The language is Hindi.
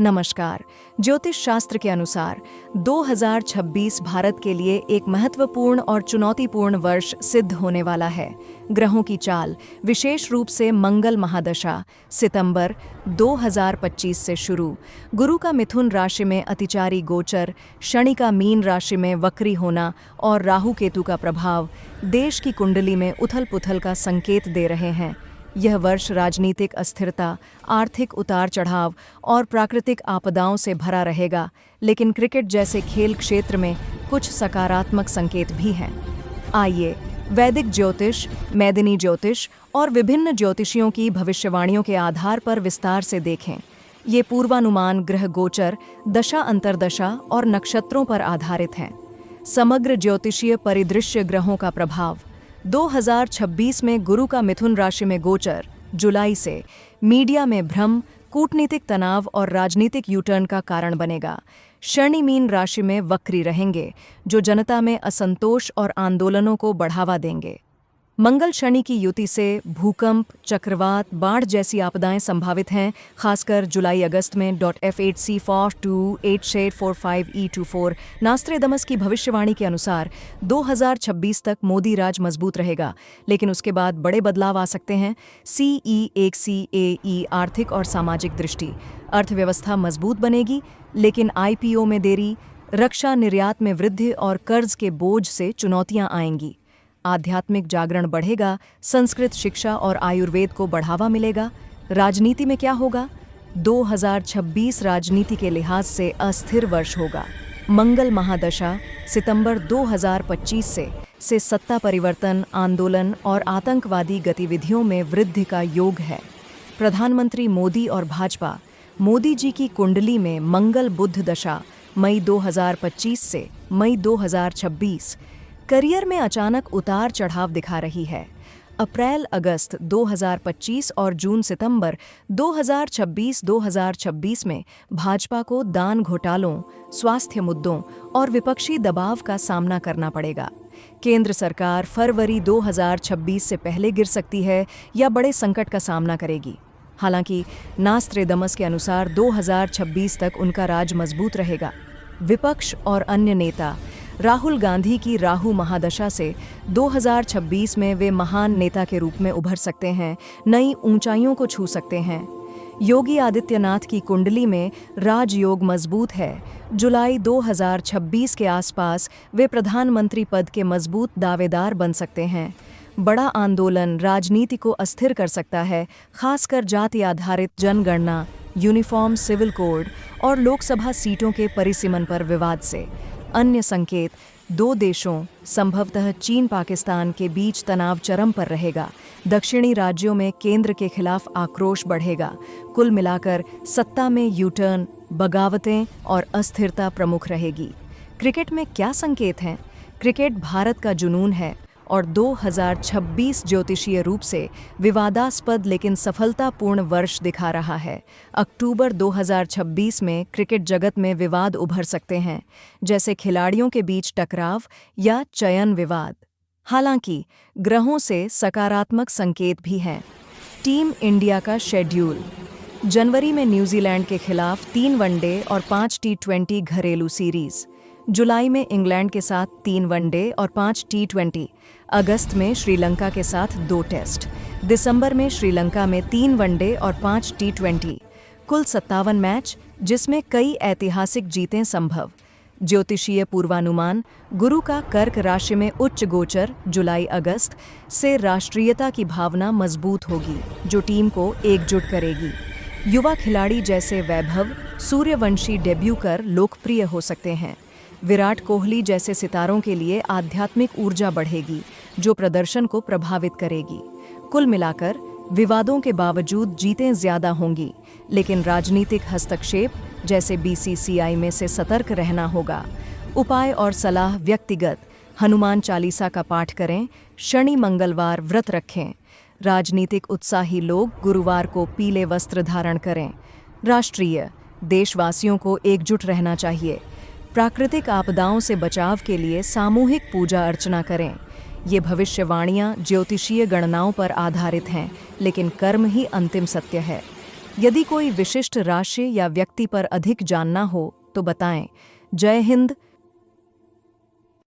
नमस्कार। ज्योतिष शास्त्र के अनुसार 2026 भारत के लिए एक महत्वपूर्ण और चुनौतीपूर्ण वर्ष सिद्ध होने वाला है। ग्रहों की चाल, विशेष रूप से मंगल महादशा, सितंबर 2025 से शुरू। गुरु का मिथुन राशि में अतिचारी गोचर, शनि का मीन राशि में वक्री होना और राहु केतु का प्रभाव देश की कुंडली में उथल-पुथल का संकेत दे रहे हैं। यह वर्ष राजनीतिक अस्थिरता, आर्थिक उतार चढ़ाव और प्राकृतिक आपदाओं से भरा रहेगा, लेकिन क्रिकेट जैसे खेल क्षेत्र में कुछ सकारात्मक संकेत भी हैं। आइए वैदिक ज्योतिष, मैदिनी ज्योतिष और विभिन्न ज्योतिषियों की भविष्यवाणियों के आधार पर विस्तार से देखें। ये पूर्वानुमान ग्रह गोचर, दशा अंतर्दशा और नक्षत्रों पर आधारित हैं। समग्र ज्योतिषीय परिदृश्य ग्रहों का प्रभाव 2026 में गुरु का मिथुन राशि में गोचर जुलाई से मीडिया में भ्रम, कूटनीतिक तनाव और राजनीतिक यूटर्न का कारण बनेगा। शनि मीन राशि में वक्री रहेंगे, जो जनता में असंतोष और आंदोलनों को बढ़ावा देंगे। मंगल शनि की युति से भूकंप, चक्रवात, बाढ़ जैसी आपदाएं संभावित हैं, खासकर जुलाई-अगस्त में। .F8C42845E24 नास्ट्रेदमस की भविष्यवाणी के अनुसार 2026 तक मोदी राज मजबूत रहेगा, लेकिन उसके बाद बड़े बदलाव आ सकते हैं। CE1CAE आर्थिक और सामाजिक दृष्टि, अर्थव्यवस्था मजबूत बनेगी, लेकिन IPO में देरी, रक्षा निर्यात में वृद्धि और कर्ज के बोझ से चुनौतियां आएंगी। आध्यात्मिक जागरण बढ़ेगा, संस्कृत शिक्षा और आयुर्वेद को बढ़ावा मिलेगा। राजनीति में क्या होगा? 2026 राजनीति के लिहाज से अस्थिर वर्ष होगा। मंगल महादशा सितंबर 2025 से सत्ता परिवर्तन, आंदोलन और आतंकवादी गतिविधियों में वृद्धि का योग है। प्रधानमंत्री मोदी और भाजपा, मोदी जी की कुंडली में मंगल बुध दशा मई 2025 से मई 2026 करियर में अचानक उतार चढ़ाव दिखा रही है। अप्रैल-अगस्त 2025 और जून-सितंबर 2026 में भाजपा को दान घोटालों, स्वास्थ्य मुद्दों और विपक्षी दबाव का सामना करना पड़ेगा। केंद्र सरकार फरवरी 2026 से पहले गिर सकती है या बड़े संकट का सामना करेगी। हालांकि नास्ट्रेदमस के अनुसार 2026 तक उनका राज मजबूत रहेगा। विपक्ष और अन्य नेता, राहुल गांधी की राहु महादशा से 2026 में वे महान नेता के रूप में उभर सकते हैं, नई ऊंचाइयों को छू सकते हैं। योगी आदित्यनाथ की कुंडली में राजयोग मजबूत है। जुलाई 2026 के आसपास वे प्रधानमंत्री पद के मजबूत दावेदार बन सकते हैं। बड़ा आंदोलन राजनीति को अस्थिर कर सकता है, खासकर जाति आधारित जनगणना, यूनिफॉर्म सिविल कोड और लोकसभा सीटों के परिसीमन पर विवाद से। अन्य संकेत, दो देशों, संभवतः चीन पाकिस्तान के बीच तनाव चरम पर रहेगा। दक्षिणी राज्यों में केंद्र के खिलाफ आक्रोश बढ़ेगा। कुल मिलाकर सत्ता में यूटर्न, बगावतें और अस्थिरता प्रमुख रहेगी। क्रिकेट में क्या संकेत हैं? क्रिकेट भारत का जुनून है और 2026 ज्योतिषीय रूप से विवादास्पद लेकिन सफलतापूर्ण वर्ष दिखा रहा है। अक्टूबर 2026 में क्रिकेट जगत में विवाद उभर सकते हैं, जैसे खिलाड़ियों के बीच टकराव या चयन विवाद। हालांकि ग्रहों से सकारात्मक संकेत भी हैं। टीम इंडिया का शेड्यूल: जनवरी में न्यूजीलैंड के खिलाफ 3 वनडे और 5 T20 घरेलू सीरीज। जुलाई में इंग्लैंड के साथ 3 वनडे और 5 T20। अगस्त में श्रीलंका के साथ 2 टेस्ट। दिसंबर में श्रीलंका में 3 वनडे और 5 T20। कुल 57 मैच, जिसमें कई ऐतिहासिक जीतें संभव। ज्योतिषीय पूर्वानुमान: गुरु का कर्क राशि में उच्च गोचर जुलाई-अगस्त से राष्ट्रीयता की भावना मजबूत होगी, जो टीम को एकजुट करेगी। युवा खिलाड़ी जैसे वैभव सूर्यवंशी डेब्यू कर लोकप्रिय हो सकते हैं। विराट कोहली जैसे सितारों के लिए आध्यात्मिक ऊर्जा बढ़ेगी, जो प्रदर्शन को प्रभावित करेगी। कुल मिलाकर विवादों के बावजूद जीतें ज्यादा होंगी, लेकिन राजनीतिक हस्तक्षेप जैसे BCCI में से सतर्क रहना होगा। उपाय और सलाह व्यक्तिगत: हनुमान चालीसा का पाठ करें, शनि मंगलवार व्रत रखें। राजनीतिक उत्साही लोग गुरुवार को पीले वस्त्र धारण करें। राष्ट्रीय: देशवासियों को एकजुट रहना चाहिए। प्राकृतिक आपदाओं से बचाव के लिए सामूहिक पूजा अर्चना करें। ये भविष्यवाणियां ज्योतिषीय गणनाओं पर आधारित हैं, लेकिन कर्म ही अंतिम सत्य है। यदि कोई विशिष्ट राशि या व्यक्ति पर अधिक जानना हो तो बताएं। जय हिंद।